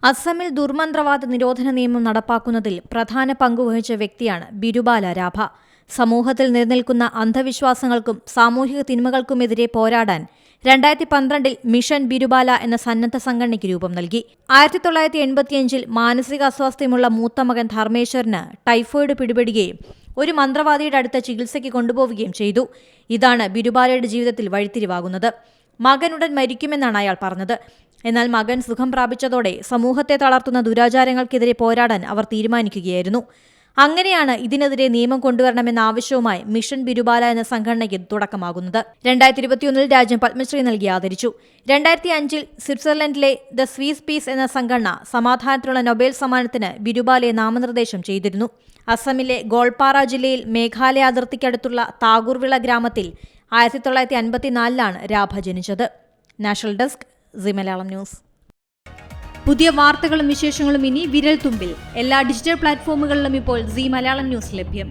അസമിൽ ദുർമന്ത്രവാദ നിരോധന നിയമം നടപ്പാക്കുന്നതിൽ പ്രധാന പങ്കുവഹിച്ച വ്യക്തിയാണ് ബിരുബാല രാഭ. സമൂഹത്തിൽ നിലനിൽക്കുന്ന അന്ധവിശ്വാസങ്ങൾക്കും സാമൂഹിക തിന്മകൾക്കുമെതിരെ പോരാടാൻ 2012 മിഷൻ ബിരുബാല എന്ന സന്നദ്ധ സംഘടനയ്ക്ക് രൂപം നൽകി. 1985 മാനസിക അസ്വാസ്ഥ്യമുള്ള മൂത്ത മകൻ ധർമ്മേശ്വറിന് ടൈഫോയിഡ് പിടിപെടുകയും ഒരു മന്ത്രവാദിയുടെ അടുത്ത ചികിത്സയ്ക്ക് കൊണ്ടുപോവുകയും ചെയ്തു. ഇതാണ് ബിരുബാലയുടെ ജീവിതത്തിൽ വഴിത്തിരിവാകുന്നത്. മകനുടൻ മരിക്കുമെന്നാണ് അയാൾ പറഞ്ഞത്. എന്നാൽ മകൻ സുഖം പ്രാപിച്ചതോടെ സമൂഹത്തെ തളർത്തുന്ന ദുരാചാരങ്ങൾക്കെതിരെ പോരാടാൻ അവർ തീരുമാനിക്കുകയായിരുന്നു. അങ്ങനെയാണ് ഇതിനെതിരെ നിയമം കൊണ്ടുവരണമെന്ന ആവശ്യവുമായി മിഷൻ ബിരുബാല എന്ന സംഘടനയ്ക്ക് തുടക്കമാകുന്നത്. 2021 രാജ്യം പത്മശ്രീ നൽകി ആദരിച്ചു. 2005 സ്വിറ്റ്സർലൻഡിലെ ദ സ്വീസ് പീസ് എന്ന സംഘടന സമാധാനത്തിനുള്ള നൊബേൽ സമ്മാനത്തിന് ബിരുബാലയെ നാമനിർദ്ദേശം ചെയ്തിരുന്നു. അസമിലെ ഗോൾപാറ ജില്ലയിൽ മേഘാലയ അതിർത്തിക്കടുത്തുള്ള താഗൂർവിള ഗ്രാമത്തിൽ 1954 രാഭ ജനിച്ചത്. National desk C Malayalam news. പുതിയ വാർത്തകളും വിശേഷങ്ങളും ഇനി വിരൽ തുമ്പിൽ. എല്ലാ ഡിജിറ്റൽ പ്ലാറ്റ്ഫോമുകളിലും ഇപ്പോൾ സി മലയാളം ന്യൂസ് ലഭ്യം.